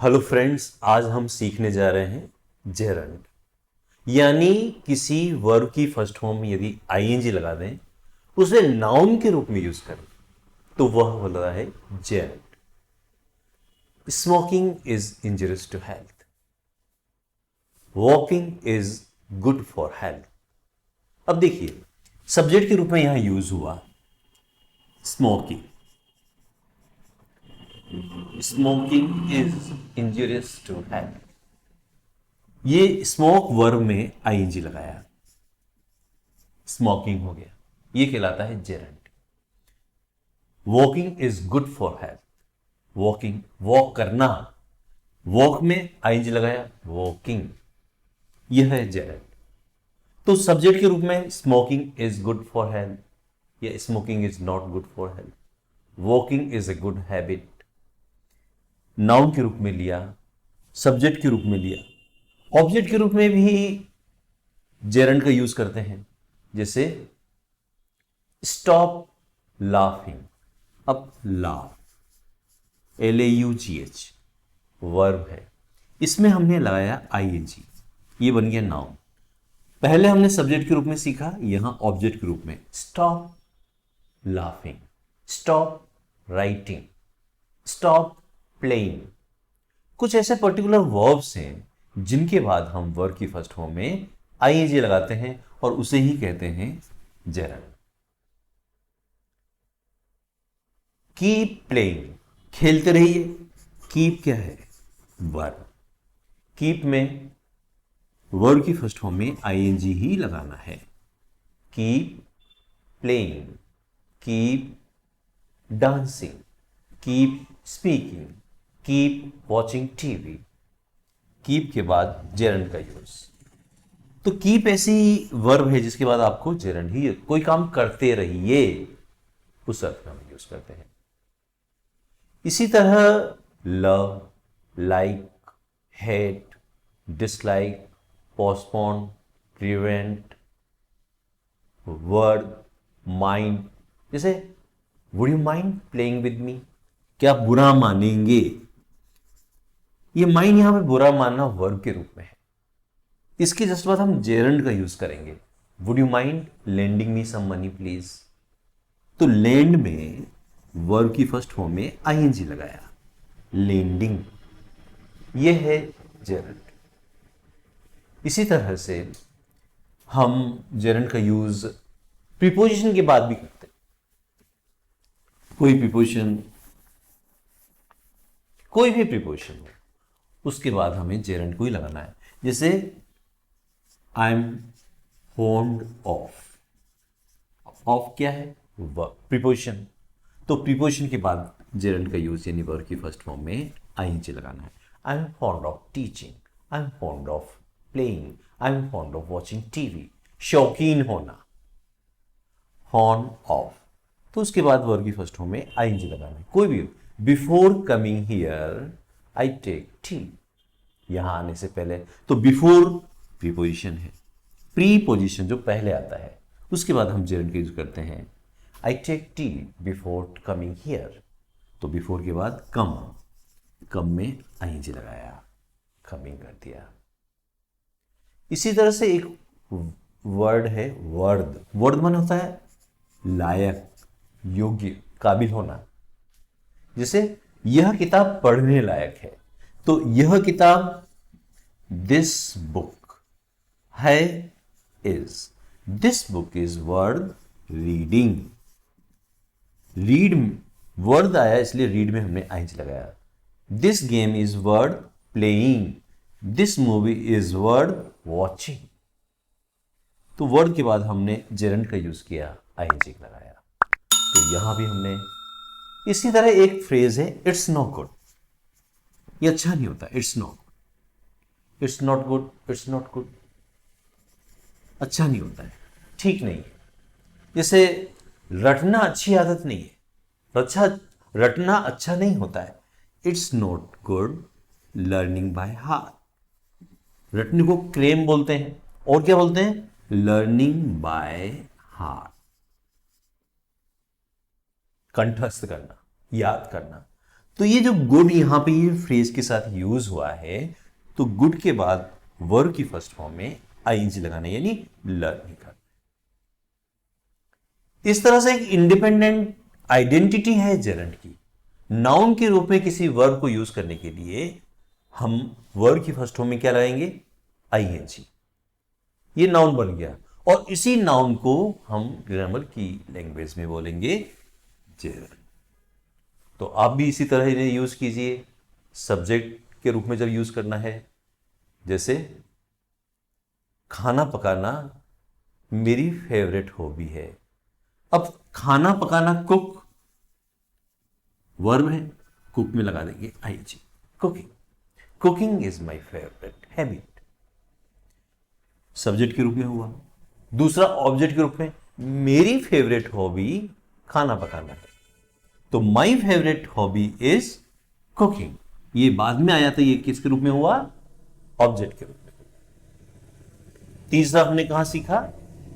Hello friends, आज हम सीखने जा रहे हैं जेरंड, यानी किसी वर्ब की फर्स्ट फॉर्म में यदि आईएनजी लगा दें, उसे नाउन के रूप में यूज करें तो वह होता है gerund. Smoking is injurious to health, walking is good for health. अब देखिए, सब्जेक्ट के रूप में यहां यूज हुआ smoking. Smoking is injurious to health, ये स्मोक वर्ब में आईएनजी लगाया, स्मोकिंग हो गया, ये कहलाता है gerund. Walking is good for health, walking walk करना, वॉक में आईएनजी लगाया, वॉकिंग, यह है जेरंड। तो सब्जेक्ट के रूप में smoking is good for health या smoking is not good for health, walking is a good habit. Noun के रूप में लिया, सब्जेक्ट के रूप में लिया, ऑब्जेक्ट के रूप में भी जेरंड का यूज करते हैं, जैसे स्टॉप लाफिंग। अब लाफ, LAUGH वर्ब है, इसमें हमने लगाया आईएनजी, ये बन गया नाउन। पहले हमने सब्जेक्ट के रूप में सीखा, यहां ऑब्जेक्ट के रूप में stop laughing, stop writing, stop playing. कुछ ऐसे पर्टिकुलर वर्ब्स हैं जिनके बाद हम वर्ब की फर्स्ट फॉर्म में आईएनजी लगाते हैं और उसे ही कहते हैं जेरंड। कीप प्लेइंग, खेलते रहिए। कीप क्या है? वर्ब। कीप में वर्ब की फर्स्ट फॉर्म में आईएनजी ही लगाना है। Keep playing, keep dancing, keep speaking, keep watching TV. Keep के बाद जेरंड का यूज। तो कीप ऐसी वर्ब है जिसके बाद आपको जेरंड ही, कोई काम करते रहिए, उस अर्थ में हम यूज करते हैं। इसी तरह love, like, hate, dislike, postpone, prevent, word, mind, जैसे would you mind playing with me, क्या आप बुरा मानेंगे? ये माइंड यहां पे बुरा मानना वर्ब के रूप में है। इसके जस्ट बाद हम जेरंड का यूज करेंगे। Would you mind lending me some money please. तो लेंड में वर्ब की फर्स्ट फॉर्म में आईएनजी लगाया, लेंडिंग, यह है जेरंड। इसी तरह से हम जेरंड का यूज प्रीपोजिशन के बाद भी करते हैं। कोई प्रीपोजिशन, कोई भी प्रीपोजिशन हो, उसके बाद हमें जेरंड को ही लगाना है। जैसे I am fond of, of क्या है? Verb, preposition. तो प्रीपोजिशन के बाद जेरंड का यूज यानी वर्ब की फर्स्ट फॉर्म में आईएनजी लगाना है। I am fond of teaching, I am fond of playing, I am fond of watching TV. शौकीन होना, फॉन्ड ऑफ। तो उसके बाद वर्ब की फर्स्ट फॉर्म में आईएनजी लगाना है, कोई भी। Before coming here I take tea, यहां आने से पहले। तो बिफोर प्रीपोजिशन है, प्रीपोजिशन जो पहले आता है, उसके बाद हम जेरंड का यूज करते हैं। I take tea before coming here, तो बिफोर के बाद कम, कम में आईएनजी लगाया, कमिंग कर दिया। इसी तरह से एक वर्ड है वर्द। वर्द मन होता है लायक, योग्य, काबिल होना। जैसे यह किताब पढ़ने लायक है, तो यह किताब, दिस बुक है, is, this book is worth reading. Read word आया इसलिए रीड में हमने आईएनजी लगाया। This game is worth playing, this movie is worth watching. तो वर्ड के बाद हमने जेरंड का यूज किया, आईएनजी लगाया। तो यहां भी हमने, इसी तरह एक फ्रेज है इट्स नॉट गुड, ये अच्छा नहीं होता, it's not, it's not good, it's not good, अच्छा नहीं होता है, ठीक नहीं है। जैसे रटना अच्छी आदत नहीं है, रटना अच्छा नहीं होता है। It's not good learning by heart. रटने को क्रेम बोलते हैं, और क्या बोलते हैं? लर्निंग बाय हार्ट, कंठस्थ करना, याद करना। तो ये जो गुड यहां पे ये फ्रेज के साथ यूज हुआ है, तो गुड के बाद वर्ब की फर्स्ट फॉर्म में आईएनजी लगाना, यानी लर्न करना। इस तरह से एक इंडिपेंडेंट आइडेंटिटी है जेरेंट की। नाउन के रूप में किसी वर्ब को यूज करने के लिए हम वर्ब की फर्स्ट फॉर्म में क्या लगाएंगे, आईएनजी। ये नाउन बन गया, और इसी नाउन को हम ग्रामर की लैंग्वेज में बोलेंगे जेरेंट। तो आप भी इसी तरह इन्हें यूज कीजिए सब्जेक्ट के रूप में जब यूज करना है। जैसे खाना पकाना मेरी फेवरेट हॉबी है। अब खाना पकाना कुक वर्ब है, कुक में लगा देंगे ING, cooking. Cooking is my favourite habit, subject के रूप में हुआ। दूसरा ऑब्जेक्ट के रूप में, मेरी फेवरेट हॉबी खाना पकाना है, तो my favourite hobby is cooking. ये बाद में आया था, ये किसके रूप में हुआ, ऑब्जेक्ट के रूप में। तीसरा हमने कहां सीखा,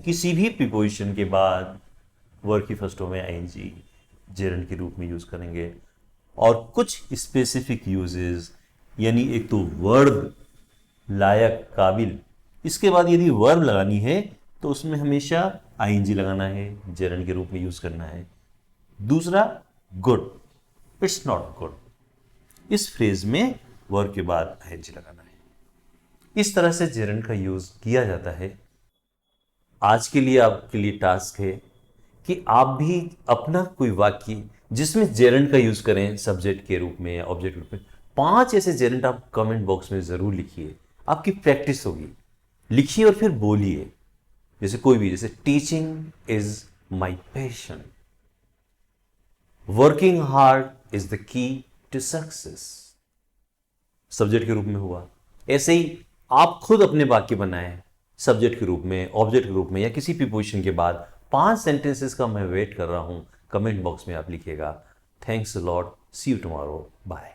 किसी भी प्रीपोजिशन के बाद वर्ब की फर्स्ट फॉर्म में आईएनजी जेरेंट के रूप में यूज करेंगे। और कुछ स्पेसिफिक यूजेस, यानी एक तो वर्ब लायक काबिल, इसके बाद यदि वर्ब लगानी है तो उसमें हमेशा आईएनजी लगाना है, जेरेंट के रूप में यूज करना है। दूसरा गुड, इट्स नॉट गुड, इस फ्रेज में वर्ब के बाद आईएनजी लगाना है। इस तरह से जेरेंट का यूज किया जाता है। आज के लिए आपके लिए टास्क है कि आप भी अपना कोई वाक्य जिसमें जेरेंट का यूज करें सब्जेक्ट के रूप में या ऑब्जेक्ट के रूप में, 5 ऐसे जेरेंट आप कमेंट बॉक्स में जरूर लिखिए। आपकी प्रैक्टिस होगी, लिखिए और फिर बोलिए। जैसे कोई भी, जैसे teaching is my passion, working hard is the key to success, subject के रूप में हुआ। ऐसे ही आप खुद अपने वाक्य बनाएं सब्जेक्ट के रूप में, ऑब्जेक्ट के रूप में, या किसी प्रीपोजिशन के बाद। 5 सेंटेंसेस का मैं वेट कर रहा हूं, कमेंट बॉक्स में आप लिखिएगा। Thanks a lot, see you tomorrow, bye.